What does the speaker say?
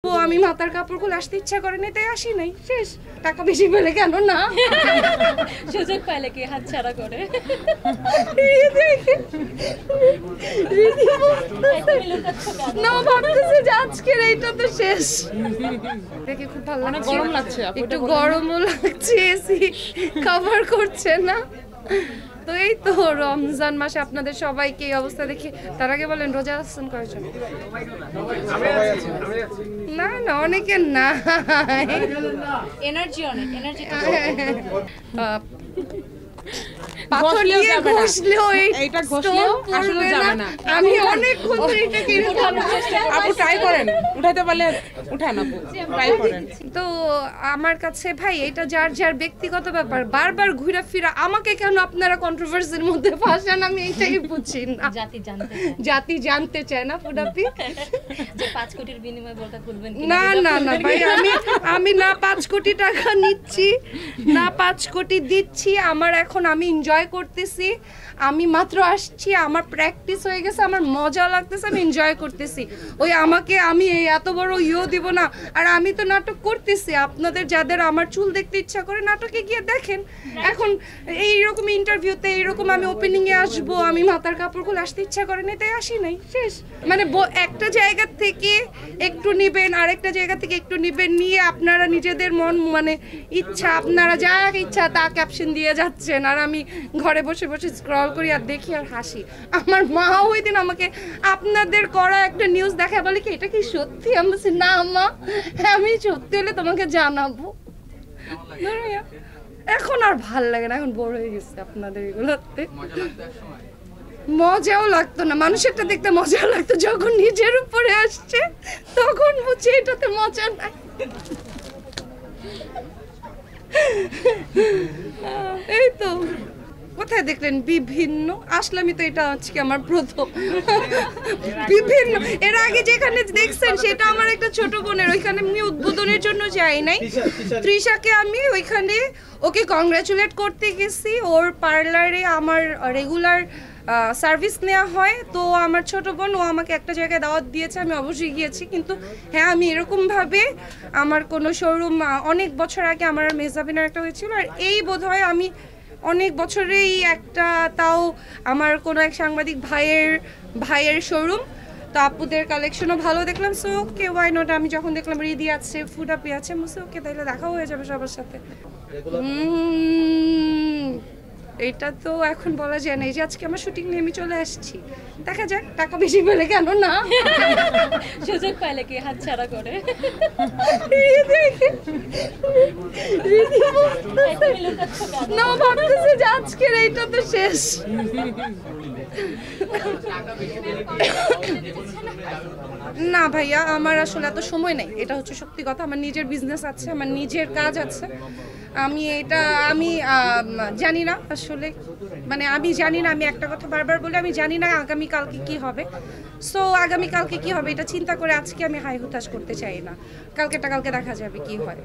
আমি মাথার কাপড় খুলে আসতে ইচ্ছা করে নাই, তাই আসি নাই। শেষ। টাকা বেশি পেলে কেন না, সুযোগ পাইলে কি হাত ছাড়া করে। না ভাবতেছি যে আজকের এইটা তো শেষ। দেখে খুব ভালো লাগছে। গরম লাগছে, একটু গরমও লাগছে, এসি কভার করছে না। তো এই তো রমজান মাসে আপনাদের সবাইকে এই অবস্থা দেখি। তার আগে বলেন রোজা আছেন কয়জন? না না, অনেকের না। এনার্জি অনেক, এনার্জি পাথর দিয়ে ঘষলেও এইটা ঘষলেও আসলে যাবে না। আমি অনেকক্ষণ ধরে এটাকে আপু ট্রাই করেন, উঠাইতে পারলে উঠান আপু, ট্রাই করেন। তো আমার কাছে ভাই এটা যার যার ব্যক্তিগত ব্যাপার। বারবার ঘুরে ফিরা আমাকে কেন আপনারা কন্ট্রোভার্সির মধ্যে ফাঁসান, আমি এটাই বুঝি না। জাতি জানতে চায় না ফুডাপি যে 5 কোটির বিনিময়ে বলটা খুলবেন কি না না না ভাই, আমি না 5 কোটি টাকা নিচ্ছি না 5 কোটি দিচ্ছি। আমার এখন আমি এনজয় করতেছি। আমি মাত্র আসছি, আমার প্র্যাকটিস হয়ে গেছে, আমার মজা লাগতেছে, আমি এনজয় করতেছি। ওই আমাকে আমি এই এত বড় দিব না। আর আমি তো নাটক করতেছি। আপনাদের যাদের আমার চুল দেখতে ইচ্ছা করে নাটকে গিয়ে দেখেন। এখন এইরকম ইন্টারভিউতে এইরকম আমি ওপেনিংয়ে আসবো, আমি মাথার কাপড় খুলে আসতে ইচ্ছা করে নাই, তাই আসি নাই। শেষ। মানে একটা জায়গা থেকে একটু নিবেন, আরেকটা জায়গা থেকে একটু নিবেন, নিয়ে আপনারা নিজেদের মন মানে ইচ্ছা, আপনারা যা ইচ্ছা তা ক্যাপশন দিয়ে যাচ্ছেন। আর আমি ঘরে বসে বসে স্ক্রল করি আর দেখি আর হাসি। আমার মা ওই দিন আমাকে আপনাদের করা একটা নিউজ দেখা বলে কি এটা কি সত্যি? আমি বলছি না মা, আমি সত্যি হলে তোমাকে জানাবো। এখন আর ভাল লাগে না, এখন বড় হয়ে গেছে। আপনাদের এগুলোতে মজাও লাগতো না, মানুষেরটা দেখতে মজা লাগতো। যখন নিজের উপরে আসছে তখন বুঝছি এটাতে মজা নাই। এই তো কোথায় দেখলেন বিভিন্ন আসলামই তো, এটা আজকে আমার প্রথম বিভিন্ন। এর আগে যেখানে দেখছেন সেটা আমার একটা ছোট বোনের, ওইখানে আমি উদ্বোধনের জন্য যাই নাই। তৃষাকে আমি ওইখানে ওকে কংগ্রাচুলেট করতে গেছি। ওর পার্লারে আমার রেগুলার সার্ভিস নেওয়া হয়। তো আমার ছোট বোন ও আমাকে একটা জায়গায় দাওয়াত দিয়েছে, আমি অবশ্যই গিয়েছি। কিন্তু হ্যাঁ, আমি এরকমভাবে আমার কোনো শোরুম অনেক বছর আগে আমার মেজাবিনের একটা হয়েছিল। আর এই বোধহয় আমি অনেক বছরেই একটা, তাও আমার কোনো এক সাংবাদিক ভাইয়ের শোরুম। তো আপুদের কালেকশনও ভালো দেখলাম। So okay, why not. আমি যখন দেখলাম রিদি আছে, ফুডাপি আছে, মুসে ওকে তাইলে দেখাও হয়ে যাবে সবার সাথে। এটা তো এখন বলা যায় না। এই যে আজকে আমার শুটিং নিয়ে আমি চলে আসছি, দেখা যাক। টাকা বেশি পেলে কেন না, সুযোগ পাইলে কি হাত ছাড়া করে। না ভাবতেছি যে আজকের এইটা তো শেষ। না ভাইয়া, আমার আসলে এত সময় নেই, এটা হচ্ছে সত্যি কথা। আমার নিজের বিজনেস আছে, আমার নিজের কাজ আছে। আমি জানি না আসলে, মানে আমি জানি না। আমি একটা কথা বারবার বলি, আমি জানি না আগামীকালকে কি হবে। সো আগামীকালকে কি হবে এটা চিন্তা করে আজকে আমি হাই হুতাশ করতে চাই না। কালকে দেখা যাবে কি হয়।